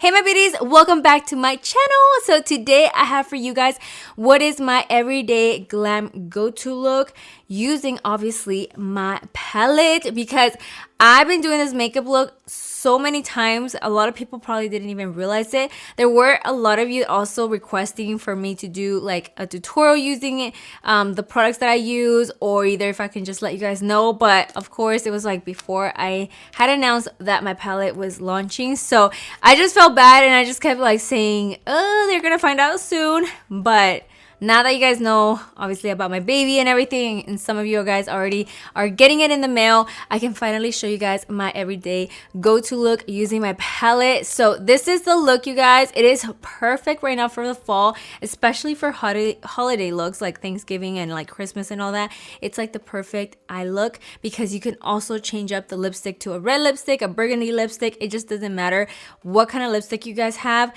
Hey my beauties, welcome back to my channel. So today I have for you guys what is my everyday glam go-to look using obviously my palette, because I've been doing this makeup look so many times. A lot of people probably didn't even realize it. There were a lot of you also requesting for me to do like a tutorial using it, the products that I use, or either if I can just let you guys know. But of course it was like before I had announced that my palette was launching, so I just felt bad and I just kept like saying, oh, they're gonna find out soon. But now that you guys know obviously about my baby and everything, and some of you guys already are getting it in the mail, I can finally show you guys my everyday go-to look using my palette. So this is the look, you guys. It is perfect right now for the fall, especially for holiday looks like Thanksgiving and like Christmas and all that. It's like the perfect eye look because you can also change up the lipstick to a red lipstick, a burgundy lipstick. It just doesn't matter what kind of lipstick you guys have.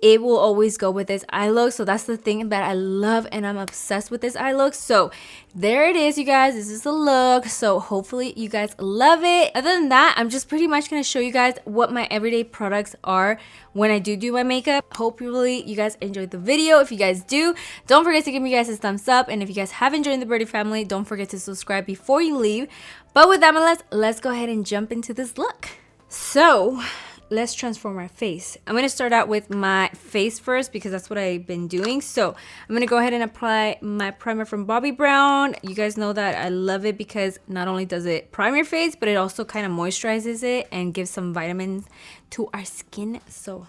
It will always go with this eye look. So that's the thing that I love, and I'm obsessed with this eye look. So there it is, you guys. This is the look. So hopefully you guys love it. Other than that, I'm just pretty much going to show you guys what my everyday products are when I do my makeup. Hopefully you guys enjoyed the video. If you guys do, don't forget to give me guys a thumbs up. And if you guys haven't joined the Birdie family, don't forget to subscribe before you leave. But with that, let's go ahead and jump into this look. So let's transform our face. I'm going to start out with my face first because that's what I've been doing. So I'm going to go ahead and apply my primer from Bobbi Brown. You guys know that I love it because not only does it prime your face, but it also kind of moisturizes it and gives some vitamins to our skin. So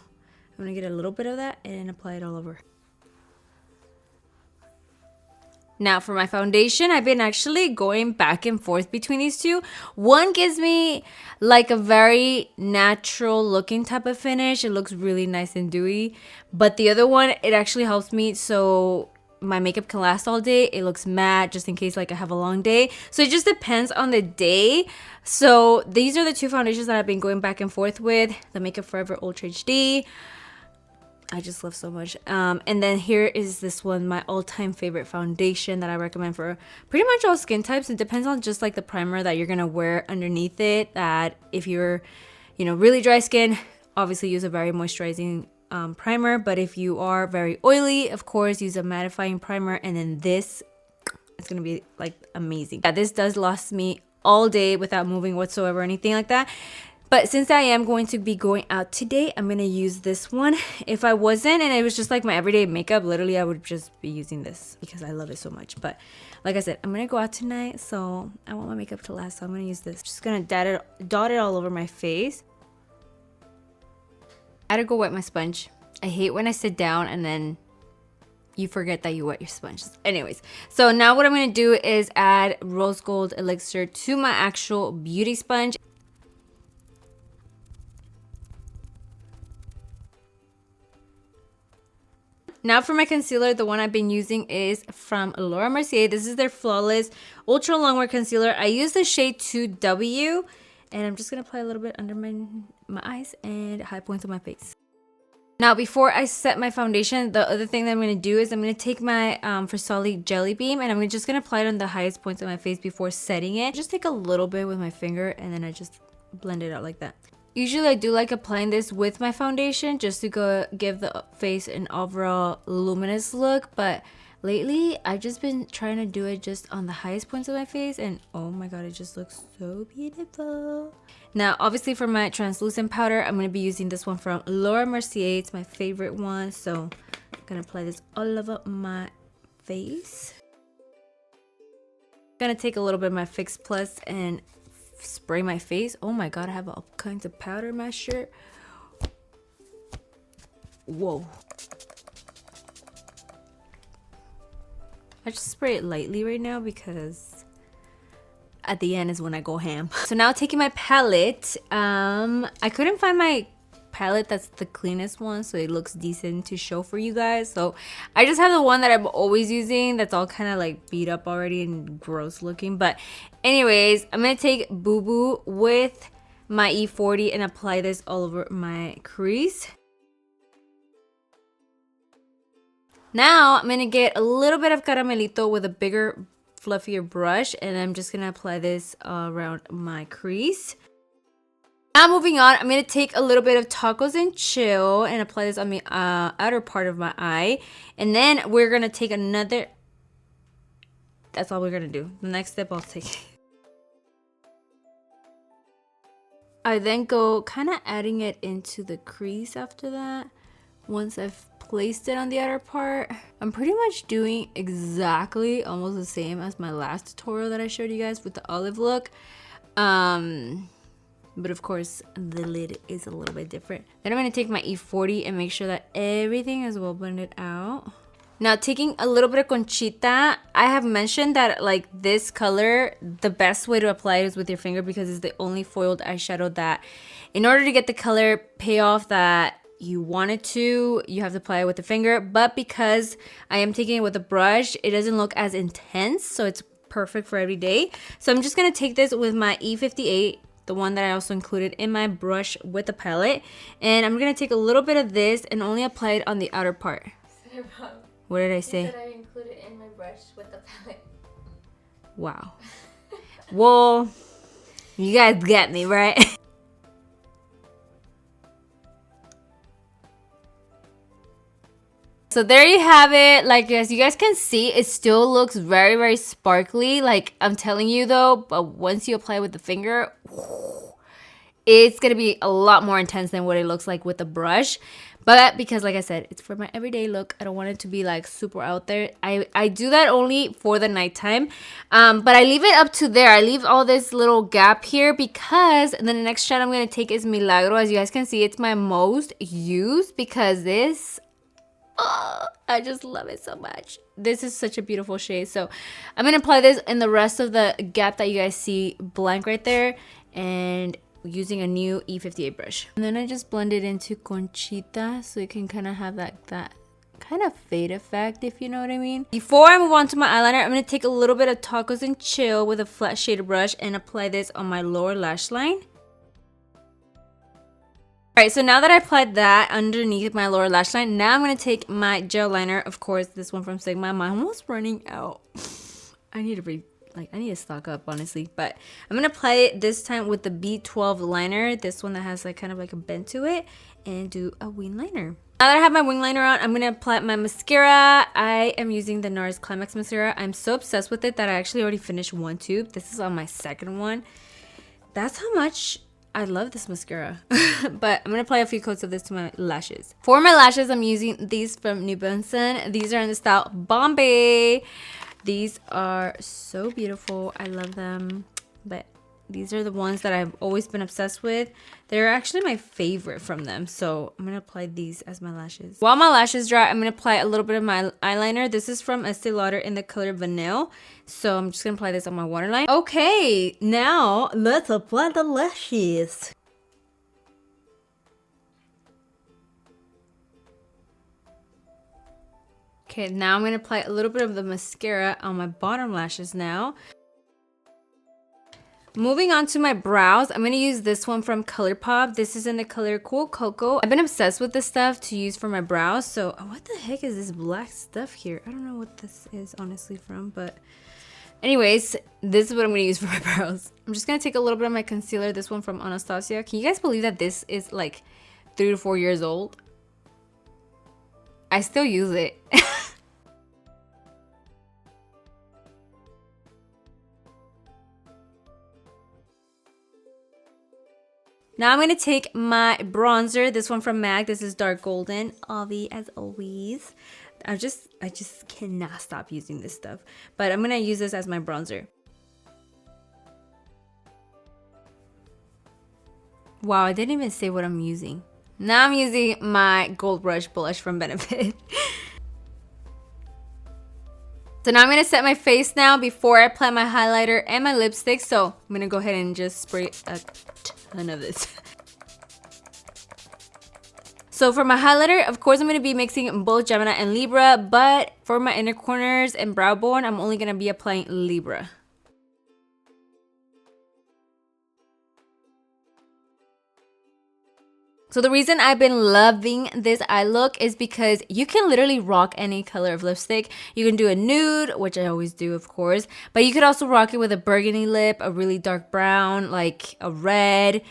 I'm going to get a little bit of that and apply it all over. Now for my foundation, I've been actually going back and forth between these two. One gives me like a very natural looking type of finish. It looks really nice and dewy. But the other one, it actually helps me so my makeup can last all day. It looks matte just in case like I have a long day. So it just depends on the day. So these are the two foundations that I've been going back and forth with. The Makeup Forever Ultra HD. I just love so much. And then here is this one, my all-time favorite foundation that I recommend for pretty much all skin types. It depends on just like the primer that you're gonna wear underneath it. That if you're, you know, really dry skin, obviously use a very moisturizing primer. But if you are very oily, of course, use a mattifying primer. And then this, it's gonna be like amazing. Yeah, this does last me all day without moving whatsoever or anything like that. But since I am going to be going out today, I'm going to use this one. If I wasn't and it was just like my everyday makeup, literally I would just be using this because I love it so much. But like I said, I'm going to go out tonight, so I want my makeup to last, so I'm going to use this. Just going to dot it all over my face. I had to go wet my sponge. I hate when I sit down and then you forget that you wet your sponge. Anyways, so now what I'm going to do is add rose gold elixir to my actual beauty sponge. Now for my concealer, the one I've been using is from Mercier. This is their Flawless Ultra-Longwear Concealer. I use the shade 2W, and I'm just going to apply a little bit under my eyes and high points on my face. Now before I set my foundation, the other thing that I'm going to do is I'm going to take my FARSALI Jelly Beam, and I'm just going to apply it on the highest points of my face before setting it. Just take a little bit with my finger, and then I just blend it out like that. Usually I do like applying this with my foundation just to give the face an overall luminous look, but lately I've just been trying to do it just on the highest points of my face, and oh my god, it just looks so beautiful. Now obviously for my translucent powder, I'm going to be using this one from Mercier. It's my favorite one, so I'm going to apply this all over my face. I'm going to take a little bit of my Fix Plus and spray my face. Oh my god, I have all kinds of powder in my shirt. Whoa. I just spray it lightly right now because at the end is when I go ham. So now taking my palette, I couldn't find my palette that's the cleanest one so it looks decent to show for you guys, so I just have the one that I'm always using that's all kind of like beat up already and gross looking. But anyways, I'm gonna take Boo Boo with my E40 and apply this all over my crease. Now I'm gonna get a little bit of caramelito with a bigger fluffier brush, and I'm just gonna apply this around my crease. Now moving on, I'm going to take a little bit of Tacos and Chill and apply this on the outer part of my eye. And then we're going to take another... That's all we're going to do. The next step I'll take. I then go kind of adding it into the crease after that. Once I've placed it on the outer part, I'm pretty much doing exactly almost the same as my last tutorial that I showed you guys with the olive look. But of course, the lid is a little bit different. Then I'm going to take my E40 and make sure that everything is well blended out. Now, taking a little bit of Conchita, I have mentioned that like this color, the best way to apply it is with your finger because it's the only foiled eyeshadow that in order to get the color payoff that you want it to, you have to apply it with the finger. But because I am taking it with a brush, it doesn't look as intense. So it's perfect for every day. So I'm just going to take this with my E58. The one that I also included in my brush with the palette. And I'm going to take a little bit of this and only apply it on the outer part. What did I say? You said I included it in my brush with the palette. Wow. Well, you guys get me, right? So there you have it. Like, as you guys can see, it still looks very, very sparkly. Like, I'm telling you though, but once you apply with the finger, it's going to be a lot more intense than what it looks like with the brush. But because, like I said, it's for my everyday look, I don't want it to be like super out there. I do that only for the nighttime. But I leave it up to there. I leave all this little gap here because then the next shade I'm going to take is Milagro. As you guys can see, it's my most used because this... Oh, I just love it so much. This is such a beautiful shade. So I'm going to apply this in the rest of the gap that you guys see blank right there. And using a new E58 brush. And then I just blend it into Conchita so you can kind of have that kind of fade effect, if you know what I mean. Before I move on to my eyeliner, I'm going to take a little bit of Tacos and Chill with a flat shaded brush and apply this on my lower lash line. Alright, so now that I applied that underneath my lower lash line, now I'm going to take my gel liner, of course, this one from Sigma. I'm almost running out. I need to stock up, honestly. But I'm going to apply it this time with the B12 liner, this one that has like kind of like a bend to it, and do a wing liner. Now that I have my wing liner on, I'm going to apply my mascara. I am using the NARS Climax mascara. I'm so obsessed with it that I actually already finished one tube. This is on my second one. That's how much... I love this mascara. But I'm going to apply a few coats of this to my lashes. For my lashes, I'm using these from New Benson. These are in the style Bombay. These are so beautiful. I love them. But these are the ones that I've always been obsessed with. They're actually my favorite from them. So I'm going to apply these as my lashes. While my lashes dry, I'm going to apply a little bit of my eyeliner. This is from Estee Lauder in the color Vanille. So I'm just going to apply this on my waterline. Okay, now let's apply the lashes. Okay, now I'm going to apply a little bit of the mascara on my bottom lashes now. Moving on to my brows, I'm going to use this one from Colourpop. This is in the color Cool Cocoa. I've been obsessed with this stuff to use for my brows. So what the heck is this black stuff here? I don't know what this is honestly from, but anyways, this is what I'm going to use for my brows. I'm just going to take a little bit of my concealer, this one from Anastasia. Can you guys believe that this is like 3 to 4 years old? I still use it. Now I'm going to take my bronzer, this one from MAC. This is dark golden, Avi as always. I just cannot stop using this stuff. But I'm going to use this as my bronzer. Wow, I didn't even say what I'm using. Now I'm using my Gold Rush blush from Benefit. So now I'm going to set my face now before I apply my highlighter and my lipstick. So I'm going to go ahead and just spray a ton of this. So for my highlighter, of course, I'm going to be mixing both Gemini and Libra. But for my inner corners and brow bone, I'm only going to be applying Libra. So the reason I've been loving this eye look is because you can literally rock any color of lipstick. You can do a nude, which I always do, of course. But you could also rock it with a burgundy lip, a really dark brown, like a red.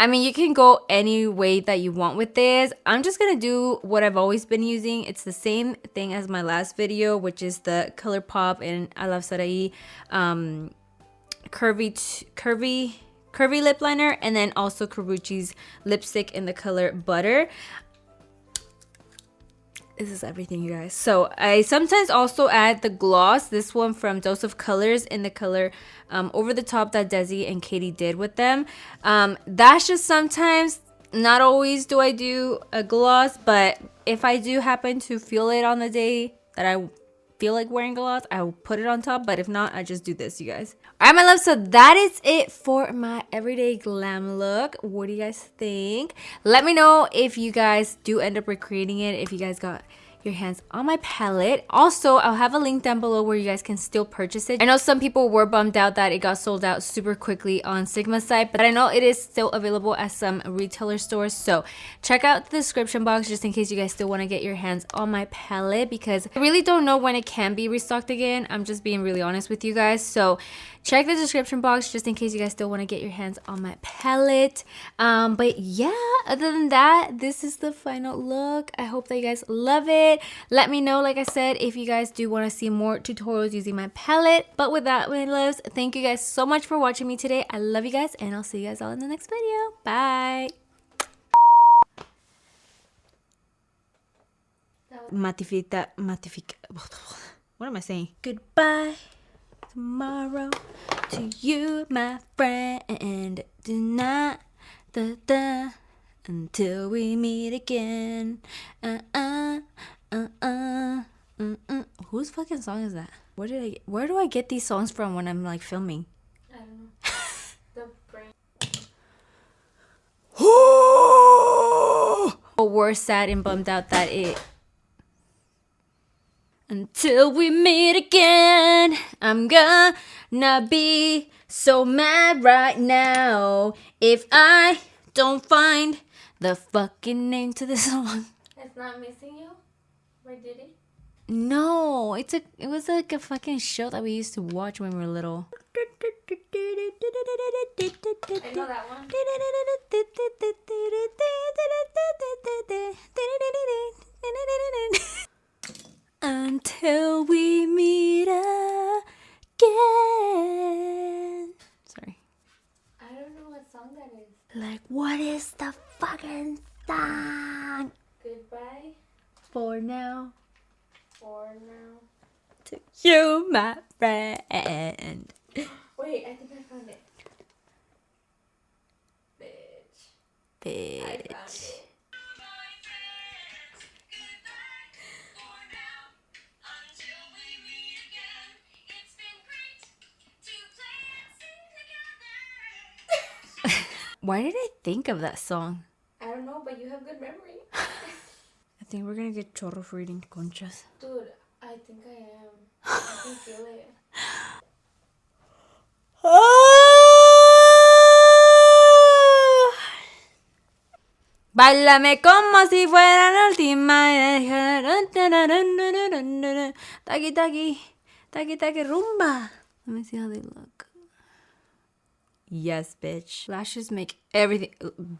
I mean, you can go any way that you want with this. I'm just going to do what I've always been using. It's the same thing as my last video, which is the Colourpop and I Love Sarai curvy lip liner, and then also Karrueche's lipstick in the color Butter. This is everything, you guys. So I sometimes also add the gloss, this one from Dose of Colors in the color Over the Top that Desi and Katie did with them. That's just sometimes, not always do I do a gloss, but if I do happen to feel it on the day that I feel like wearing gloss, I will put it on top, but if not, I just do this, you guys. All right, my love, so that is it for my everyday glam look. What do you guys think? Let me know if you guys do end up recreating it, if you guys got your hands on my palette. Also, I'll have a link down below where you guys can still purchase it. I know some people were bummed out that it got sold out super quickly on Sigma's site, but I know it is still available at some retailer stores. So check out the description box just in case you guys still want to get your hands on my palette, because I really don't know when it can be restocked again. I'm just being really honest with you guys. So check the description box just in case you guys still want to get your hands on my palette. But yeah, other than that, this is the final look. I hope that you guys love it. Let me know, like I said, if you guys do want to see more tutorials using my palette. But with that, my loves, thank you guys so much for watching me today. I love you guys, and I'll see you guys all in the next video. Bye. What am I saying? Goodbye tomorrow to you, my friend. Do not until we meet again. Whose fucking song is that? Where do I get these songs from when I'm like filming? I don't know. The brain. We're sad and bummed out that it. Until we meet again, I'm gonna be so mad right now if I don't find the fucking name to this song. It's Not Missing You? Where did it? No, it was like a fucking show that we used to watch when we were little. I know that one. Until we meet again. Sorry. I don't know what song that is. Like, what is the fucking song? Goodbye. For now. For now. To you, my friend. Wait, I think I found it. Bitch. I found Bitch. it. Why did I think of that song? I don't know, but you have good memory. I think we're gonna get chorro for eating conchas. Dude, I think I am. I can feel it. Báilame como si fuera la última. Taki taki. Taki taki rumba. Let me see how they look. Yes, bitch. Lashes make everything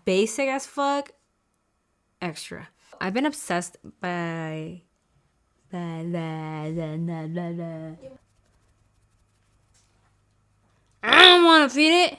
basic as fuck extra. I've been obsessed by I don't want to feed it.